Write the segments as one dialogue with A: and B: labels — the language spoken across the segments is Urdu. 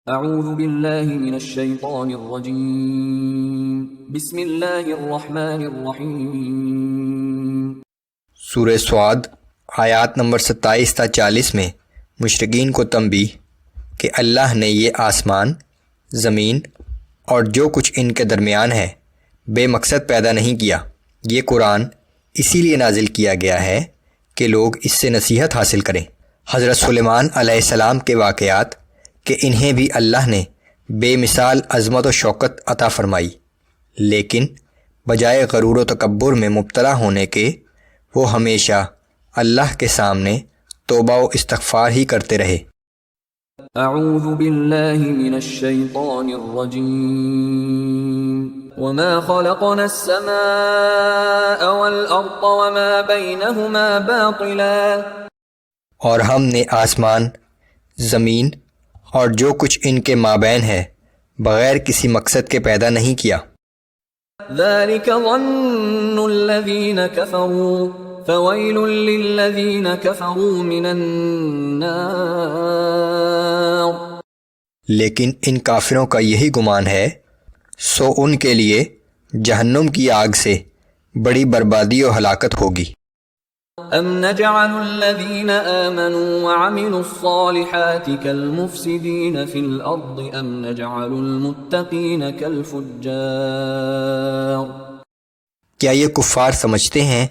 A: اعوذ باللہ من الشیطان الرجیم بسم اللہ الرحمن الرحیم۔
B: سورہ سعد آیات نمبر 27 تا 40 میں مشرکین کو تنبیہ کہ اللہ نے یہ آسمان، زمین اور جو کچھ ان کے درمیان ہے بے مقصد پیدا نہیں کیا۔ یہ قرآن اسی لیے نازل کیا گیا ہے کہ لوگ اس سے نصیحت حاصل کریں۔ حضرت سلیمان علیہ السلام کے واقعات کہ انہیں بھی اللہ نے بے مثال عظمت و شوکت عطا فرمائی، لیکن بجائے غرور و تکبر میں مبتلا ہونے کے وہ ہمیشہ اللہ کے سامنے توبہ و استغفار ہی کرتے رہے۔
A: اعوذ باللہ من الشیطان الرجیم وما خلقنا السماء والارض وما بینہما باطلا،
B: اور ہم نے آسمان، زمین اور جو کچھ ان کے مابین ہے بغیر کسی مقصد کے پیدا نہیں کیا۔
A: ذلك ظن الذین کفروا فویل للذین کفروا من النار،
B: لیکن ان کافروں کا یہی گمان ہے، سو ان کے لیے جہنم کی آگ سے بڑی بربادی و ہلاکت ہوگی۔
A: ام نجعل الذین آمنوا وعملوا الصالحات كالمفسدین فی الارض ام نجعل المتقین كالفجار،
B: کیا یہ کفار سمجھتے ہیں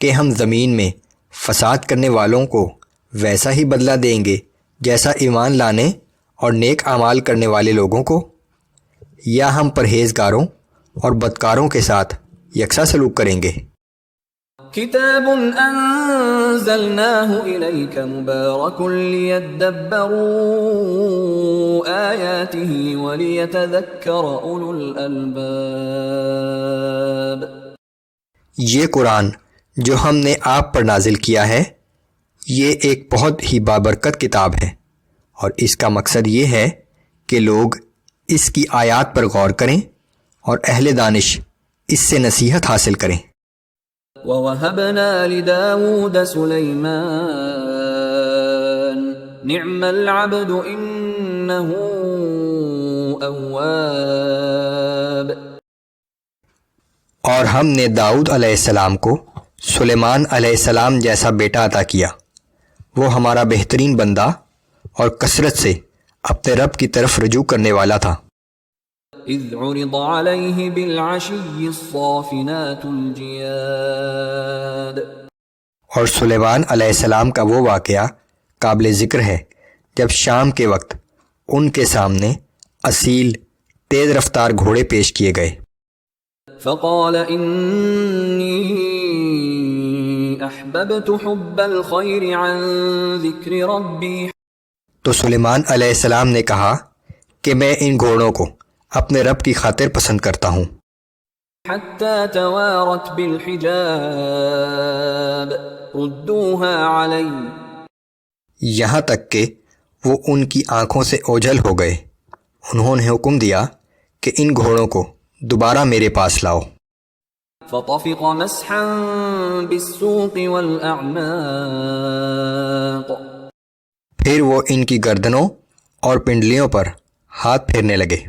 B: کہ ہم زمین میں فساد کرنے والوں کو ویسا ہی بدلہ دیں گے جیسا ایمان لانے اور نیک اعمال کرنے والے لوگوں کو، یا ہم پرہیزگاروں اور بدکاروں کے ساتھ یکساں سلوک کریں گے؟
A: کتاب انزلناہ الیک مبارک لیدبروا آیاتہ ولیتذکر اولو الالباب،
B: یہ قرآن جو ہم نے آپ پر نازل کیا ہے یہ ایک بہت ہی بابرکت کتاب ہے، اور اس کا مقصد یہ ہے کہ لوگ اس کی آیات پر غور کریں اور اہل دانش اس سے نصیحت حاصل کریں۔
A: وَوَهَبْنَا لِدَاوُودَ سُلَيْمَانَ نِعْمَ الْعَبْدُ إِنَّهُ أَوَّابٌ،
B: اور ہم نے داؤد علیہ السلام کو سلیمان علیہ السلام جیسا بیٹا عطا کیا، وہ ہمارا بہترین بندہ اور کثرت سے اپنے رب کی طرف رجوع کرنے والا تھا۔
A: اذ عرض علیہ بالعشی الصافنات الجیاد،
B: اور سلیمان علیہ السلام کا وہ واقعہ قابل ذکر ہے جب شام کے وقت ان کے سامنے اصیل تیز رفتار گھوڑے پیش کیے گئے۔
A: فقال انی احببت حب الخیر عن ذکر ربی،
B: تو سلیمان علیہ السلام نے کہا کہ میں ان گھوڑوں کو اپنے رب کی خاطر پسند کرتا ہوں،
A: حتی توارت بالحجاب ردوها علی،
B: یہاں تک کہ وہ ان کی آنکھوں سے اوجھل ہو گئے۔ انہوں نے حکم دیا کہ ان گھوڑوں کو دوبارہ میرے پاس لاؤ۔
A: فطفق مسحا بالسوق والاعناق،
B: پھر وہ ان کی گردنوں اور پنڈلیوں پر ہاتھ پھیرنے لگے۔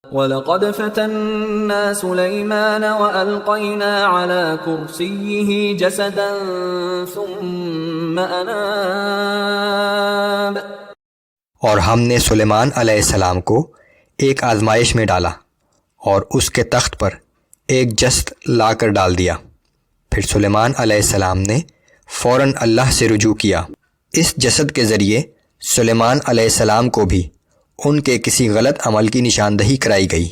A: وَلَقَدْ فَتَنَّا سُلَيْمَانَ وَأَلْقَيْنَا عَلَى كُرْسِيِّهِ جَسَدًا ثُمَّ أَنَابَ،
B: اور ہم نے سلیمان علیہ السلام کو ایک آزمائش میں ڈالا اور اس کے تخت پر ایک جسد لا کر ڈال دیا۔ پھر سلیمان علیہ السلام نے فوراً اللہ سے رجوع کیا۔ اس جسد کے ذریعے سلیمان علیہ السلام کو بھی ان کے کسی غلط عمل کی نشاندہی کرائی گئی۔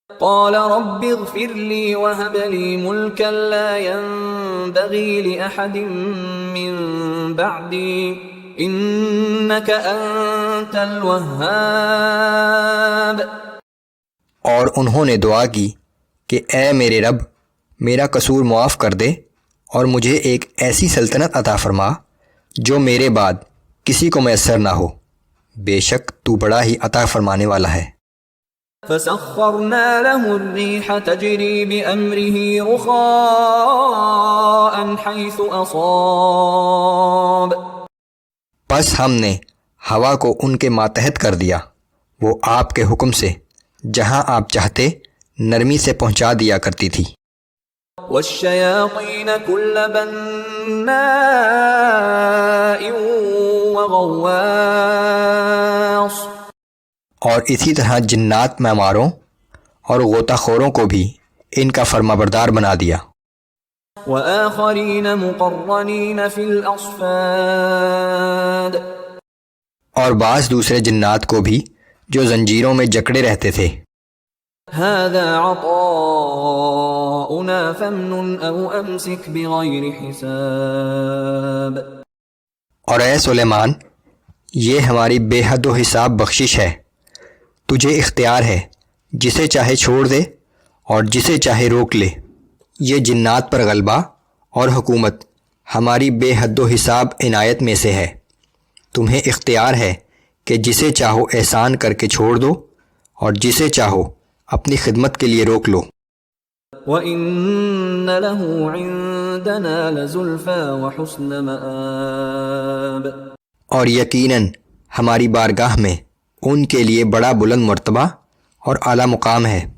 A: قال رب اغفر لي وهب لي ملكا لا ينبغي لأحد من بعدي إنك أنت الوهاب،
B: اور انہوں نے دعا کی کہ اے میرے رب میرا قصور معاف کر دے اور مجھے ایک ایسی سلطنت عطا فرما جو میرے بعد کسی کو میسر نہ ہو، بے شک تو بڑا ہی عطا فرمانے والا ہے۔
A: فسخرنا له الريح تجري بأمره رخاء حيث أصاب،
B: پس ہم نے ہوا کو ان کے ماتحت کر دیا وہ آپ کے حکم سے جہاں آپ چاہتے نرمی سے پہنچا دیا کرتی تھی۔
A: والشياطين كل بناء وغواص،
B: اور اسی طرح جنات میں ماروں اور غوطہ خوروں کو بھی ان کا فرما بردار بنا دیا۔
A: وآخرين مقرنين في الأصفاد،
B: اور بعض دوسرے جنات کو بھی جو زنجیروں میں جکڑے رہتے تھے۔
A: هذا عطاؤنا فامنن أو أمسك بغير حساب۔
B: اور اے سلیمان، یہ ہماری بے حد و حساب بخشش ہے، تجھے اختیار ہے، جسے چاہے چھوڑ دے اور جسے چاہے روک لے۔ یہ جنات پر غلبہ اور حکومت ہماری بے حد و حساب عنایت میں سے ہے، تمہیں اختیار ہے کہ جسے چاہو احسان کر کے چھوڑ دو اور جسے چاہو اپنی خدمت کے لیے روک لو۔
A: وَإِنَّ لَهُ عِندَنَا لَزُلْفَىٰ وَحُسْنَ مَآبٍ،
B: اور یقیناً ہماری بارگاہ میں ان کے لیے بڑا بلند مرتبہ اور اعلیٰ مقام ہے۔